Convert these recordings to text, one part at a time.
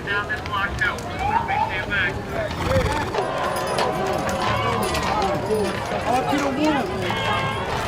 down this block too. Everybody stand back.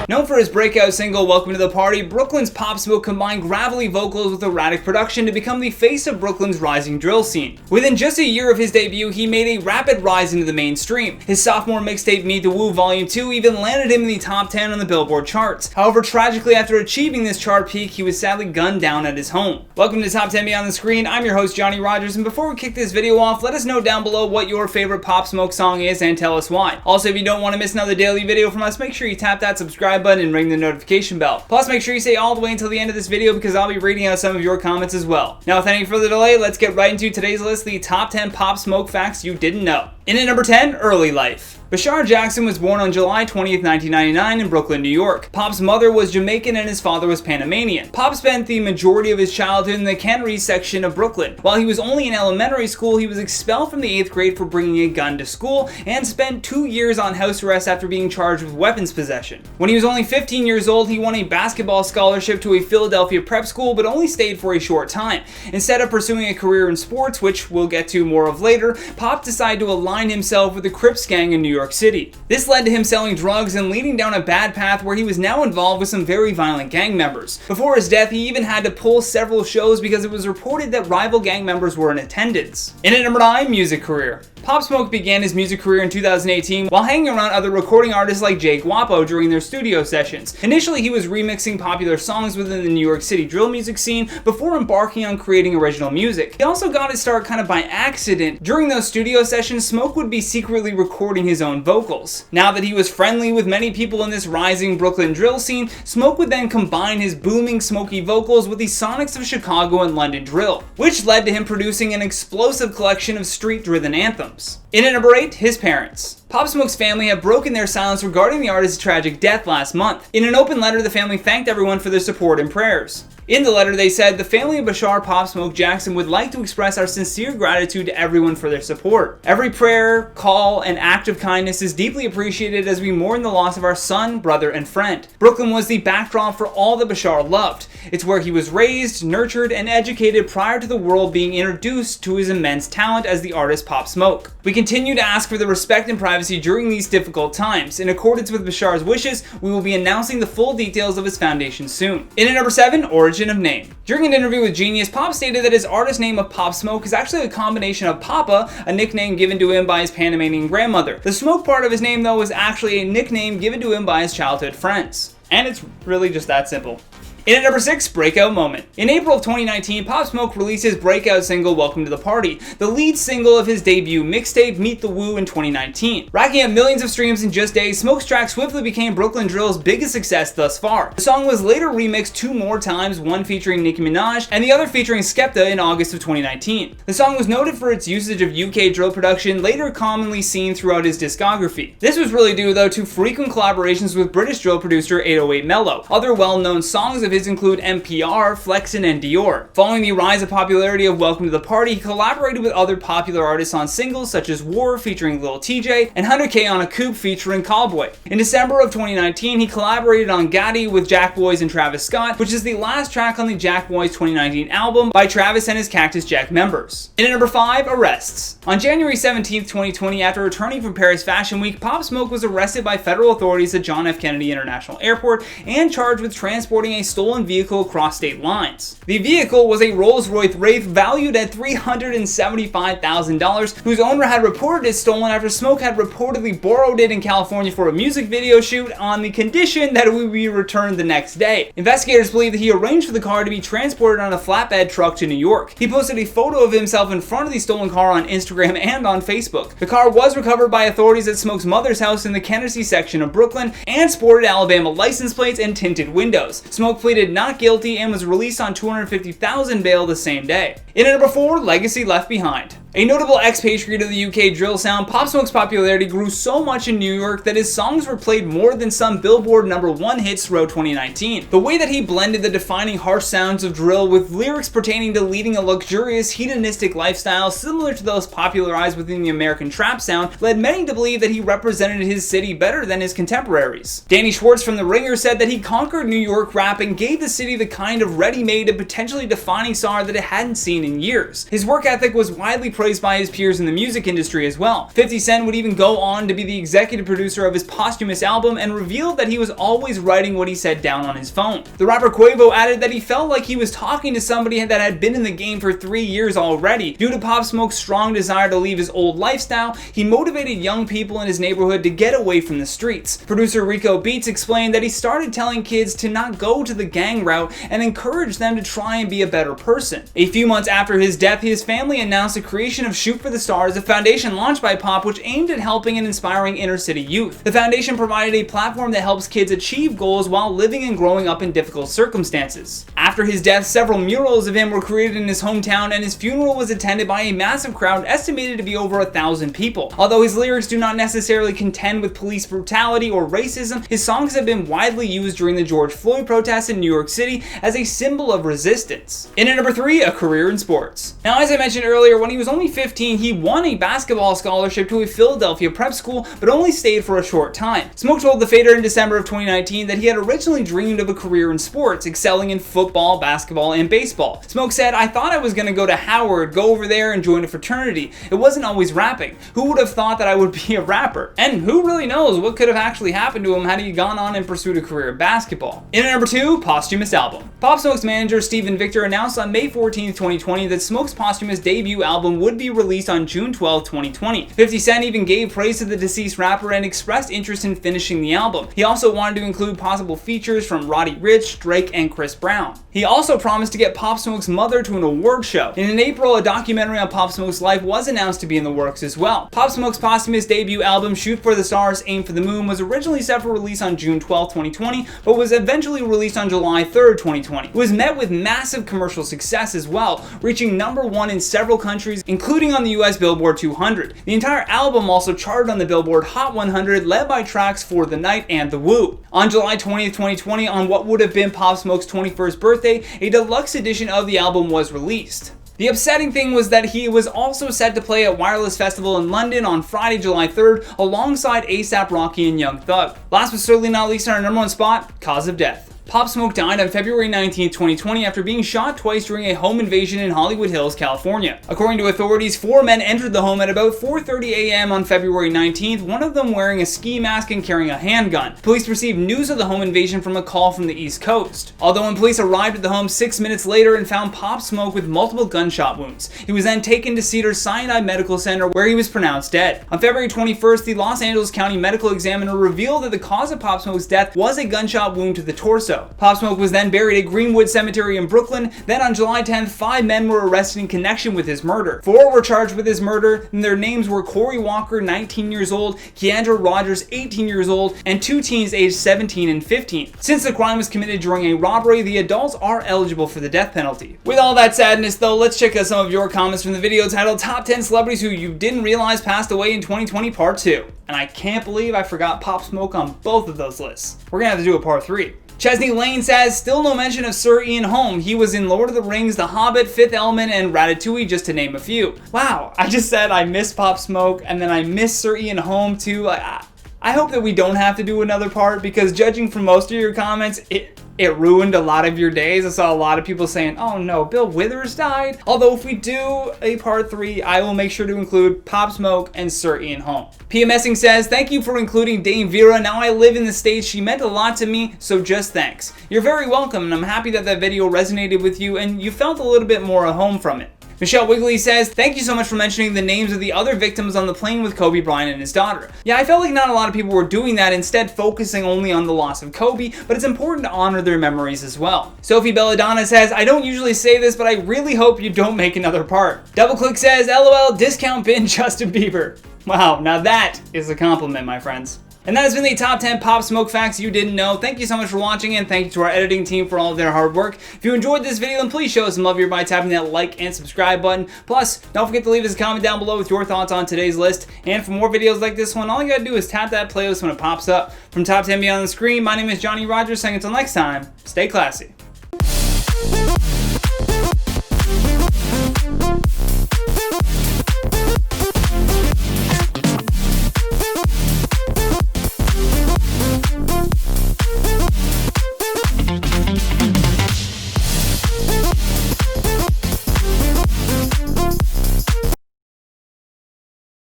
Known for his breakout single, Welcome to the Party, Brooklyn's Pop Smoke combined gravelly vocals with erratic production to become the face of Brooklyn's rising drill scene. Within just a year of his debut, he made a rapid rise into the mainstream. His sophomore mixtape, Meet the Woo Volume 2, even landed him in the top 10 on the Billboard charts. However, tragically, after achieving this chart peak, he was sadly gunned down at his home. Welcome to Top 10 Beyond the Screen. I'm your host, Johnny Rogers, and before we kick this video off, let us know down below what your favorite Pop Smoke song is and tell us why. Also, if you don't want to miss another daily video from us, make sure you tap that subscribe button and ring the notification bell. Plus, make sure you stay all the way until the end of this video because I'll be reading out some of your comments as well. Now, without any further delay, let's get right into today's list, the top 10 Pop Smoke facts you didn't know. In at number 10, early life. Bashar Jackson was born on July 20th, 1999 in Brooklyn, New York. Pop's mother was Jamaican and his father was Panamanian. Pop spent the majority of his childhood in the Cannery section of Brooklyn. While he was only in elementary school, he was expelled from the 8th grade for bringing a gun to school and spent 2 years on house arrest after being charged with weapons possession. When he was only 15 years old, he won a basketball scholarship to a Philadelphia prep school but only stayed for a short time. Instead of pursuing a career in sports, which we'll get to more of later, Pop decided to align himself with the Crips gang in New York City. This led to him selling drugs and leading down a bad path where he was now involved with some very violent gang members. Before his death, he even had to pull several shows because it was reported that rival gang members were in attendance. In at number 9, music career. Pop Smoke began his music career in 2018 while hanging around other recording artists like Jake Guapo during their studio sessions. Initially, he was remixing popular songs within the New York City drill music scene before embarking on creating original music. He also got his start kind of by accident. During those studio sessions, Smoke would be secretly recording his own vocals. Now that he was friendly with many people in this rising Brooklyn drill scene, Smoke would then combine his booming, smoky vocals with the sonics of Chicago and London drill, which led to him producing an explosive collection of street-driven anthems. In at number 8, his parents. Pop Smoke's family have broken their silence regarding the artist's tragic death last month. In an open letter, the family thanked everyone for their support and prayers. In the letter, they said, "The family of Bashar Pop Smoke Jackson would like to express our sincere gratitude to everyone for their support. Every prayer, call, and act of kindness is deeply appreciated as we mourn the loss of our son, brother, and friend. Brooklyn was the backdrop for all that Bashar loved. It's where he was raised, nurtured, and educated prior to the world being introduced to his immense talent as the artist Pop Smoke. We continue to ask for the respect and privacy during these difficult times. In accordance with Bashar's wishes, we will be announcing the full details of his foundation soon." In at number 7, origin of name. During an interview with Genius, Pop stated that his artist name of Pop Smoke is actually a combination of Papa, a nickname given to him by his Panamanian grandmother. The Smoke part of his name, though, was actually a nickname given to him by his childhood friends. And it's really just that simple. In at number 6, Breakout Moment. In April of 2019, Pop Smoke released his breakout single, Welcome to the Party, the lead single of his debut mixtape, Meet the Woo, in 2019. Racking up millions of streams in just days, Smoke's track swiftly became Brooklyn Drill's biggest success thus far. The song was later remixed 2 more times, one featuring Nicki Minaj and the other featuring Skepta in August of 2019. The song was noted for its usage of UK drill production, later commonly seen throughout his discography. This was really due, though, to frequent collaborations with British drill producer 808 Mello. Other well-known songs of his include NPR, Flexin', and Dior. Following the rise of popularity of Welcome to the Party, he collaborated with other popular artists on singles such as War featuring Lil TJ and 100K on a Coupe featuring Callboy. In December of 2019, he collaborated on Gaddy with Jack Boys and Travis Scott, which is the last track on the Jack Boys 2019 album by Travis and his Cactus Jack members. In at number 5, arrests. On January 17th, 2020, after returning from Paris Fashion Week, Pop Smoke was arrested by federal authorities at John F. Kennedy International Airport and charged with transporting a stolen vehicle across state lines. The vehicle was a Rolls-Royce Wraith valued at $375,000, whose owner had reported it stolen after Smoke had reportedly borrowed it in California for a music video shoot on the condition that it would be returned the next day. Investigators believe that he arranged for the car to be transported on a flatbed truck to New York. He posted a photo of himself in front of the stolen car on Instagram and on Facebook. The car was recovered by authorities at Smoke's mother's house in the Cannery section of Brooklyn and sported Alabama license plates and tinted windows. Smoke pleaded not guilty and was released on $250,000 bail the same day. In at number 4, legacy left behind. A notable expatriate of the UK drill sound, Pop Smoke's popularity grew so much in New York that his songs were played more than some Billboard #1 hits throughout 2019. The way that he blended the defining harsh sounds of drill with lyrics pertaining to leading a luxurious, hedonistic lifestyle similar to those popularized within the American trap sound led many to believe that he represented his city better than his contemporaries. Danny Schwartz from The Ringer said that he conquered New York rap and gave the city the kind of ready-made and potentially defining sound that it hadn't seen in years. His work ethic was widely praised by his peers in the music industry as well. 50 Cent would even go on to be the executive producer of his posthumous album and revealed that he was always writing what he said down on his phone. The rapper Quavo added that he felt like he was talking to somebody that had been in the game for 3 years already. Due to Pop Smoke's strong desire to leave his old lifestyle, he motivated young people in his neighborhood to get away from the streets. Producer Rico Beats explained that he started telling kids to not go to the gang route and encouraged them to try and be a better person. A few months after his death, his family announced the creation of Shoot for the Stars, a foundation launched by Pop which aimed at helping and inspiring inner city youth. The foundation provided a platform that helps kids achieve goals while living and growing up in difficult circumstances. After his death, several murals of him were created in his hometown, and his funeral was attended by a massive crowd estimated to be over 1,000 people. Although his lyrics do not necessarily contend with police brutality or racism, his songs have been widely used during the George Floyd protests in New York City as a symbol of resistance. In at number 3, a career in sports. Now, as I mentioned earlier, when he was only 15, he won a basketball scholarship to a Philadelphia prep school, but only stayed for a short time. Smoke told The Fader in December of 2019 that he had originally dreamed of a career in sports, excelling in football, basketball, and baseball. Smoke said, "I thought I was going to go to Howard, go over there and join a fraternity. It wasn't always rapping. Who would have thought that I would be a rapper?" And who really knows what could have actually happened to him had he gone on and pursued a career in basketball. In at number 2, posthumous album. Pop Smoke's manager Stephen Victor announced on May 14, 2020 that Smoke's posthumous debut album would be released on June 12, 2020. 50 Cent even gave praise to the deceased rapper and expressed interest in finishing the album. He also wanted to include possible features from Roddy Ricch, Drake, and Chris Brown. He also promised to get Pop Smoke's mother to an award show. And in April, a documentary on Pop Smoke's life was announced to be in the works as well. Pop Smoke's posthumous debut album, Shoot for the Stars, Aim for the Moon, was originally set for release on June 12, 2020, but was eventually released on July 3, 2020. It was met with massive commercial success as well, reaching #1 in several countries, including on the US Billboard 200. The entire album also charted on the Billboard Hot 100, led by tracks For the Night and The Woo. On July 20, 2020, on what would have been Pop Smoke's 21st birthday, a deluxe edition of the album was released. The upsetting thing was that he was also set to play at Wireless Festival in London on Friday, July 3rd, alongside A$AP Rocky and Young Thug. Last but certainly not least, on our #1 spot, cause of death. Pop Smoke died on February 19, 2020 after being shot twice during a home invasion in Hollywood Hills, California. According to authorities, 4 men entered the home at about 4:30 a.m. on February 19th, one of them wearing a ski mask and carrying a handgun. Police received news of the home invasion from a call from the East Coast. Although when police arrived at the home 6 minutes later and found Pop Smoke with multiple gunshot wounds, he was then taken to Cedars-Sinai Medical Center where he was pronounced dead. On February 21st, the Los Angeles County Medical Examiner revealed that the cause of Pop Smoke's death was a gunshot wound to the torso. Pop Smoke was then buried at Greenwood Cemetery in Brooklyn. Then on July 10th, 5 men were arrested in connection with his murder. 4 were charged with his murder, and their names were Corey Walker, 19 years old, Keandra Rogers, 18 years old, and 2 teens aged 17 and 15. Since the crime was committed during a robbery, the adults are eligible for the death penalty. With all that sadness though, let's check out some of your comments from the video titled Top 10 Celebrities Who You Didn't Realize Passed Away in 2020 Part 2. And I can't believe I forgot Pop Smoke on both of those lists. We're gonna have to do a Part 3. Chesney Lane says, still no mention of Sir Ian Holm. He was in Lord of the Rings, The Hobbit, Fifth Element, and Ratatouille, just to name a few. Wow, I just said I miss Pop Smoke, and then I miss Sir Ian Holm too. I hope that we don't have to do another part, because judging from most of your comments, it ruined a lot of your days. I saw a lot of people saying, oh no, Bill Withers died. Although if we do a Part 3, I will make sure to include Pop Smoke and Sir Ian Holm. PMSing says, thank you for including Dame Vera. Now I live in the States. She meant a lot to me, so just thanks. You're very welcome, and I'm happy that that video resonated with you and you felt a little bit more at home from it. Michelle Wigley says, thank you so much for mentioning the names of the other victims on the plane with Kobe Bryant and his daughter. Yeah, I felt like not a lot of people were doing that, instead focusing only on the loss of Kobe, but it's important to honor their memories as well. Sophie Belladonna says, I don't usually say this, but I really hope you don't make another part. DoubleClick says, LOL, discount bin Justin Bieber. Wow, now that is a compliment, my friends. And that has been the top 10 Pop Smoke facts you didn't know. Thank you so much for watching, and thank you to our editing team for all of their hard work. If you enjoyed this video, then please show us some love here by tapping that like and subscribe button. Plus, don't forget to leave us a comment down below with your thoughts on today's list. And for more videos like this one, all you gotta do is tap that playlist when it pops up. From Top 10 Beyond the screen, my name is Johnny Rogers, saying until next time, stay classy.